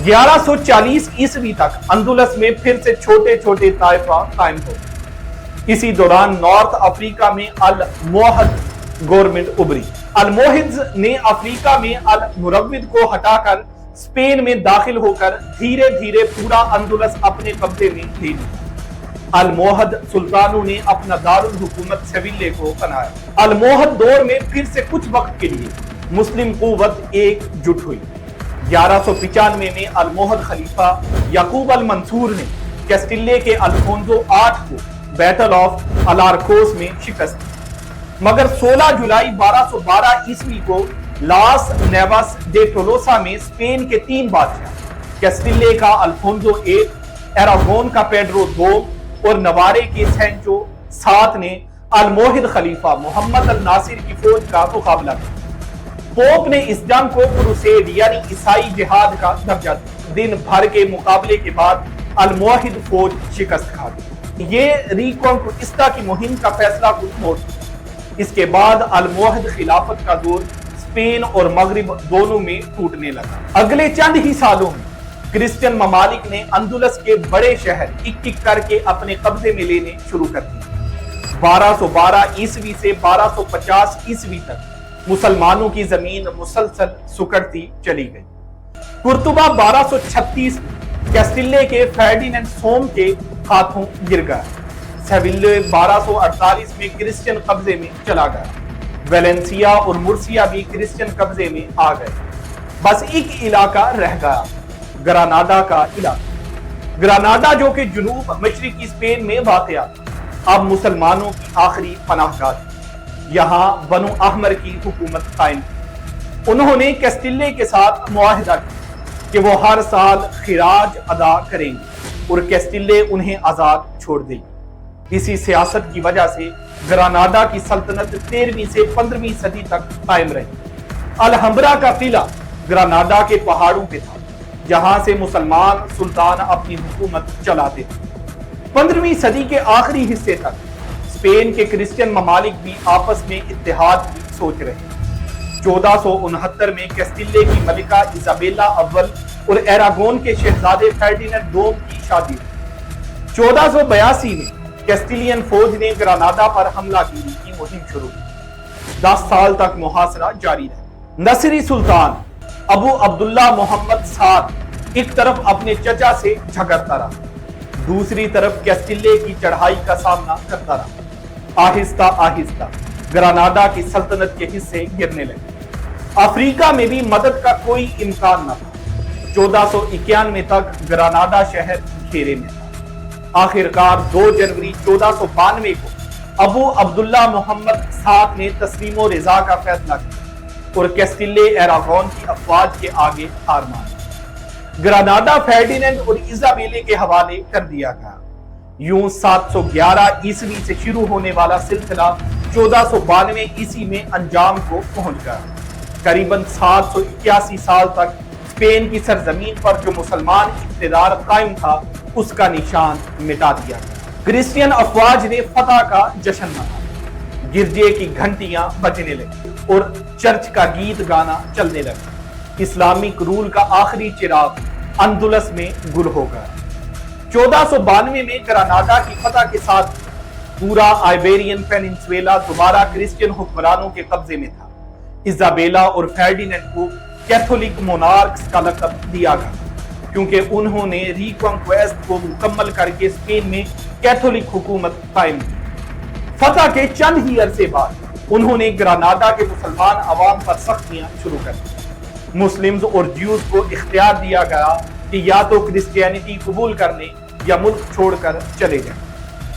1140 عیسوی تک اندلس میں پھر سے چھوٹے چھوٹے طائفہ قائم ہو گئے۔ اسی دوران نارتھ افریقہ میں الموحد گورنمنٹ ابھری۔ الموحدز نے افریقہ میں المروّد کو ہٹا کر اسپین میں داخل ہو کر دھیرے دھیرے پورا اندلس اپنے قبضے میں لے لیا۔ الموحد سلطانوں نے اپنا دارالحکومت سیویلے کو بنایا۔ الموحد دور میں پھر سے کچھ وقت کے لیے مسلم قوت ایک جٹ ہوئی۔ 1195 میں الموحد خلیفہ یعقوب المنصور نے کیسٹیلے کے الفونسو آٹھ کو بیٹل آف الارکوس میں شکست دی، مگر 16 جولائی 1212 عیسوی کو لاس نیواس ڈے ٹولوسا میں اسپین کے 3 بادشاہ کیسٹیلے کا الفونسو ایک، ایراگون کا پیڈرو دوم اور نوارے کے سینچو سات نے الموحد خلیفہ محمد الناصر کی فوج کا مقابلہ کیا۔ پوپ نے اس جنگ کو کروسیڈ یعنی عیسائی جہاد کا درجہ دیا۔ دن بھر کے مقابلے کے بعد الموحد فوج شکست کھا گئی۔ یہ ریکونکوسٹا کی مہم کا فیصلہ کن موڑ تھا۔ اس کے بعد الموحد خلافت کا دور اسپین اور مغرب دونوں میں ٹوٹنے لگا۔ اگلے چند ہی سالوں میں کرسچن ممالک نے اندلس کے بڑے شہر ایک ایک کر کے اپنے قبضے میں لینے شروع کر دیے۔ 1212 عیسوی سے 1250 عیسوی تک مسلمانوں کی زمین مسلسل سکڑتی چلی گئی۔ قرطبہ 1236 کیسٹیلے کے فرڈینینڈ سوم کے ہاتھوں گر گیا۔ سیویلے 1248 میں کرسچن قبضے میں چلا گیا۔ ویلنسیا اور مرسیا بھی کرسچن قبضے میں آ گئے۔ بس ایک علاقہ رہ گیا، گراناڈا کا علاقہ۔ گراناڈا جو کہ جنوب مشرقی اسپین میں واقع تھا، اب مسلمانوں کی آخری پناہ گاہ تھی۔ یہاں بنو احمر کی حکومت قائم تھی۔ انہوں نے کیسٹیلے کے ساتھ معاہدہ کیا کہ وہ ہر سال خراج ادا کریں گے اور کیسٹیلے انہیں آزاد چھوڑ دے گی۔ اسی سیاست کی وجہ سے گراناڈا کی سلطنت 13ویں سے 15ویں صدی تک قائم رہی۔ الحمبرا کا قلعہ گراناڈا کے پہاڑوں پہ تھا، جہاں سے مسلمان سلطان اپنی حکومت چلاتے تھے۔ 15ویں صدی کے آخری حصے تک اسپین کے کرسچن ممالک بھی آپس میں اتحاد کی سوچ رہے۔ 1469 میں کیسٹیلے کی ملکہ ایزابیلا اول اور ایراگون کے شہزادے فرڈینینڈ دوم کی شادی ہوئی۔ 1482 میں کیسٹیلین فوج نے گراناڈا پر حملہ کی مہم شروع کی۔ 10 سال تک محاصرہ جاری رہا۔ نصری سلطان ابو عبداللہ محمد سعد ایک طرف اپنے چچا سے جھگڑتا رہا، دوسری طرف کیسٹیلے کی چڑھائی کا سامنا کرتا رہا۔ آہستہ آہستہ گراناڈا کی سلطنت کے حصے گرنے لگے۔ افریقہ میں بھی مدد کا کوئی امکان نہ تھا۔ 1491 تک گراناڈا شہر گھیرے میں تھا۔ آخرکار 2 جنوری 1492 کو ابو عبداللہ محمد سعد نے تسلیم و رضا کا فیصلہ کیا اور کیسٹیلے ایراگون کی افواج کے آگے ہار مانی۔ گراناڈا فرڈینینڈ اور ایزابیلے کے حوالے کر دیا گیا۔ یوں 711 عیسوی سے شروع ہونے والا سلسلہ 1492 عیسوی میں انجام کو پہنچ گیا۔ قریباً 781 سال تک اسپین کی سرزمین پر جو مسلمان اقتدار قائم تھا، اس کا نشان مٹا دیا گیا۔ کرسچین افواج نے فتح کا جشن منایا، گرجے کی گھنٹیاں بجنے لگی اور چرچ کا گیت گانا چلنے لگا۔ اسلامک رول کا آخری چراغ اندلس میں گل ہو گیا۔ 1492 میں گراناڈا کی فتح کے ساتھ پورا آئیبیرین پیننسویلا دوبارہ کرسچین حکمرانوں کے قبضے میں تھا۔ ایزابیلا اور فرڈینینڈ کو کیتھولک مونارکس کا لقب دیا گیا کیونکہ انہوں نے ریکنکویسٹ کو مکمل کر کے اسپین میں کیتھولک حکومت قائم کی۔ فتح کے چند ہی عرصے بعد انہوں نے گراناڈا کے مسلمان عوام پر سختیاں شروع کر دی۔ مسلمز اور جیوز کو اختیار دیا گیا کہ یا تو کرسچینٹی قبول کرنے یا ملک چھوڑ کر چلے جائیں۔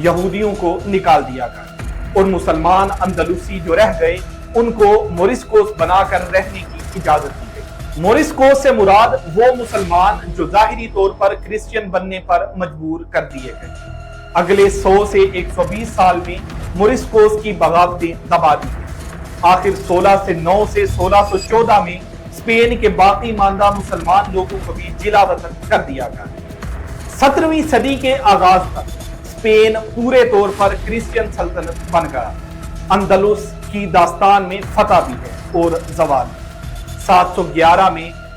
یہودیوں کو نکال دیا گیا اور مسلمان اندلوسی جو رہ گئے ان کو موریسکوس بنا کر رہنے کی اجازت دی گئی۔ موریسکوس سے مراد وہ مسلمان جو ظاہری طور پر کرسچین بننے پر مجبور کر دیے گئے۔ اگلے 100 سے 120 سال میں موریسکوس کی بغاوتیں دبا دی گئی۔ آخر 16 سے 9 سے 1614 میں اسپین کے باقی ماندہ مسلمان لوگوں کو بھی جلا وطن کر دیا گیا۔ 17ویں صدی کے آغاز تک اسپین پورے طور پر کرسچین سلطنت بن گیا۔ اندلس کی داستان میں فتح بھی ہے اور زوال۔ 711 میں